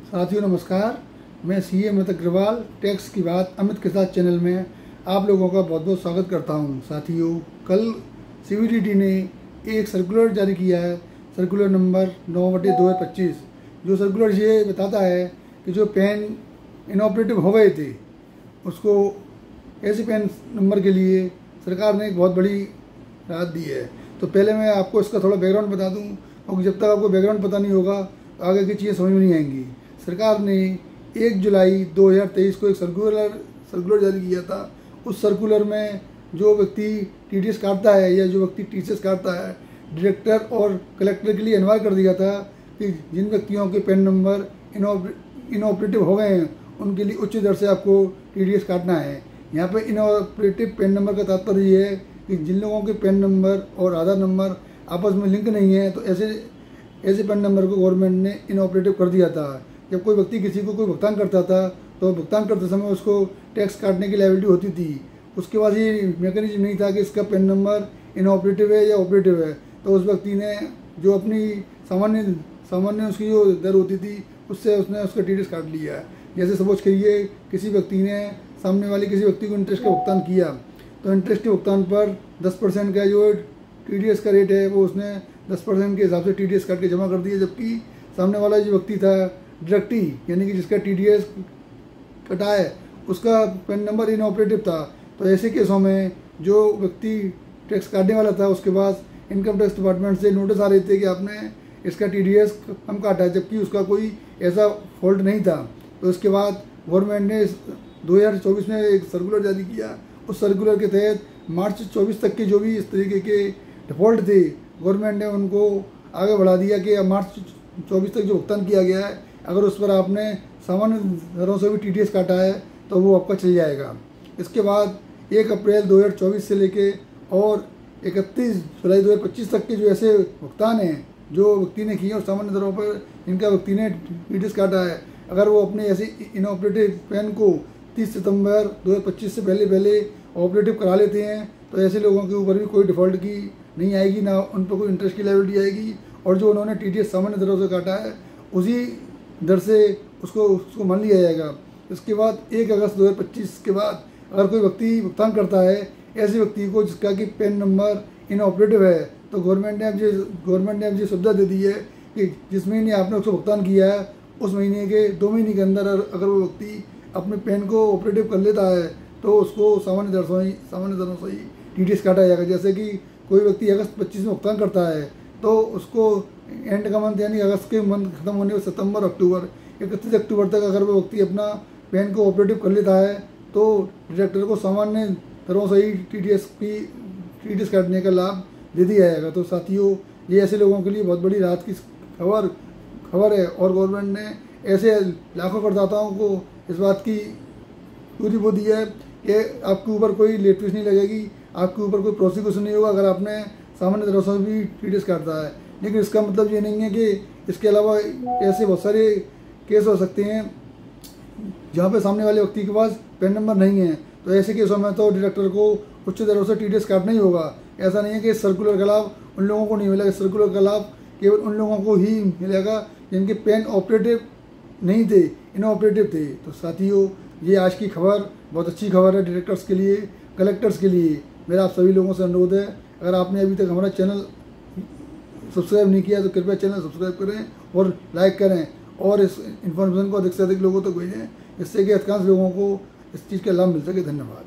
साथियों नमस्कार। मैं सीए अमित अग्रवाल टैक्स की बात अमित के साथ चैनल में आप लोगों का बहुत बहुत स्वागत करता हूं। साथियों, कल सीबीडीटी ने एक सर्कुलर जारी किया है, सर्कुलर नंबर 9/2025, जो सर्कुलर ये बताता है कि जो पेन इनऑपरेटिव हो गए थे उसको ऐसे पेन नंबर के लिए सरकार ने एक बहुत बड़ी राहत दी है। तो पहले मैं आपको इसका थोड़ा बैकग्राउंड बता दूं, क्योंकि जब तक आपको बैकग्राउंड पता नहीं होगा तो आगे की चीज़ें समझ में नहीं आएंगी। सरकार ने 1 जुलाई 2023 को एक सर्कुलर जारी किया था। उस सर्कुलर में जो व्यक्ति टीडीएस काटता है या जो व्यक्ति टीसीएस काटता है, डायरेक्टर और कलेक्टर के लिए अनिवार्य कर दिया था कि जिन व्यक्तियों के पेन नंबर इनऑपरेटिव हो गए हैं उनके लिए उच्च दर से आपको टीडीएस काटना है। यहाँ पे इनऑपरेटिव पेन नंबर का तात्पर्य ये है कि जिन लोगों के पेन नंबर और आधार नंबर आपस में लिंक नहीं है, तो ऐसे पेन नंबर को गवर्नमेंट ने इनऑपरेटिव कर दिया था। जब कोई व्यक्ति किसी को कोई भुगतान करता था तो भुगतान करते समय उसको टैक्स काटने की लायबिलिटी होती थी। उसके बाद ये मैकेनिज्म नहीं था कि इसका पेन नंबर इनऑपरेटिव है या ऑपरेटिव है, तो उस व्यक्ति ने जो अपनी सामान्य उसकी जो दर होती थी उससे उसने उसका टीडीएस काट लिया। जैसे सपोज करिए किसी व्यक्ति ने सामने वाले किसी व्यक्ति को इंटरेस्ट का भुगतान किया, तो इंटरेस्ट के भुगतान पर 10% का जो टीडीएस का रेट है वो उसने 10% के हिसाब से टीडीएस काट के जमा कर दिया, जबकि सामने वाला जो व्यक्ति था डायरेक्टली यानी कि जिसका टीडीएस कटा है उसका पेन नंबर इनऑपरेटिव था। तो ऐसे केसों में जो व्यक्ति टैक्स काटने वाला था उसके पास इनकम टैक्स डिपार्टमेंट से नोटिस आ रहे थे कि आपने इसका टीडीएस कम काटा है, जबकि उसका कोई ऐसा फॉल्ट नहीं था। तो इसके बाद गवर्नमेंट ने 2024 में एक सर्कुलर जारी किया। उस सर्कुलर के तहत मार्च 24 तक के जो भी इस तरीके के डिफ़ॉल्ट थे, गवर्नमेंट ने उनको आगे बढ़ा दिया कि मार्च 24 तक जो भुगतान किया गया है, अगर उस पर आपने सामान्य दरों से भी टीडीएस काटा है तो वो आपका चल जाएगा। इसके बाद 1 अप्रैल 2024 से लेके और 31 जुलाई 2025 तक के जो ऐसे भुगतान हैं जो व्यक्ति ने किए और सामान्य दरों पर इनका व्यक्ति ने टीडीएस काटा है, अगर वो अपने ऐसे इनऑपरेटिव पेन को 30 सितंबर 2025 से पहले ऑपरेटिव करा लेते हैं, तो ऐसे लोगों के ऊपर भी कोई डिफ़ॉल्ट की नहीं आएगी, ना उन पर कोई इंटरेस्ट की लायबिलिटी आएगी, और जो उन्होंने टीडीएस सामान्य दरों से काटा है उसी दर से उसको मान लिया जाएगा। इसके बाद 1 अगस्त 2025 के बाद अगर कोई व्यक्ति भुगतान करता है ऐसे व्यक्ति को जिसका कि पेन नंबर इनऑपरेटिव है, तो गवर्नमेंट ने अब ये सुविधा दे दी है कि जिस महीने आपने उसको भुगतान किया है उस महीने के 2 महीने के अंदर अगर वो व्यक्ति अपने पेन को ऑपरेटिव कर लेता है तो उसको सामान्य दरों से ही टीडीएस काटा जाएगा। जैसे कि कोई व्यक्ति अगस्त 25 में भुगतान करता है तो उसको एंड का मंथ यानी अगस्त के मंथ खत्म होने में सितंबर, अक्टूबर, 31 अक्टूबर तक अगर वो व्यक्ति अपना पेन को ऑपरेटिव कर लेता है तो डायरेक्टर को सामान्य दरों से ही टीडीएस काटने का लाभ दे दिया जाएगा। तो साथियों, ये ऐसे लोगों के लिए बहुत बड़ी राहत की खबर है, और गवर्नमेंट ने ऐसे लाखों करदाताओं को इस बात की पूरी वो दी है कि आपके ऊपर कोई लेट फीस नहीं लगेगी, आपके ऊपर कोई प्रोसिक्यूशन नहीं होगा अगर आपने सामान्य दरों से भी टीडीएस काटता है। लेकिन इसका मतलब ये नहीं है कि इसके अलावा ऐसे बहुत सारे केस हो सकते हैं जहाँ पे सामने वाले व्यक्ति के पास पेन नंबर नहीं है, तो ऐसे केसों में तो डायरेक्टर को उच्च दरों से टीडीएस काटना ही होगा। ऐसा नहीं है कि इस सर्कुलर का लाभ उन लोगों को नहीं मिलेगा, सर्कुलर का लाभ केवल उन लोगों को ही मिलेगा जिनके पेन ऑपरेटिव नहीं थे, इनऑपरेटिव थे। तो साथियों, ये आज की खबर बहुत अच्छी खबर है डायरेक्टर्स के लिए, कलेक्टर्स के लिए। मेरा आप सभी लोगों से अनुरोध है, अगर आपने अभी तक हमारा चैनल सब्सक्राइब नहीं किया तो कृपया चैनल सब्सक्राइब करें और लाइक करें, और इस इन्फॉर्मेशन को अधिक से अधिक लोगों तक भेजें, इससे कि अधिकांश लोगों को इस चीज़ का लाभ मिल सके। धन्यवाद।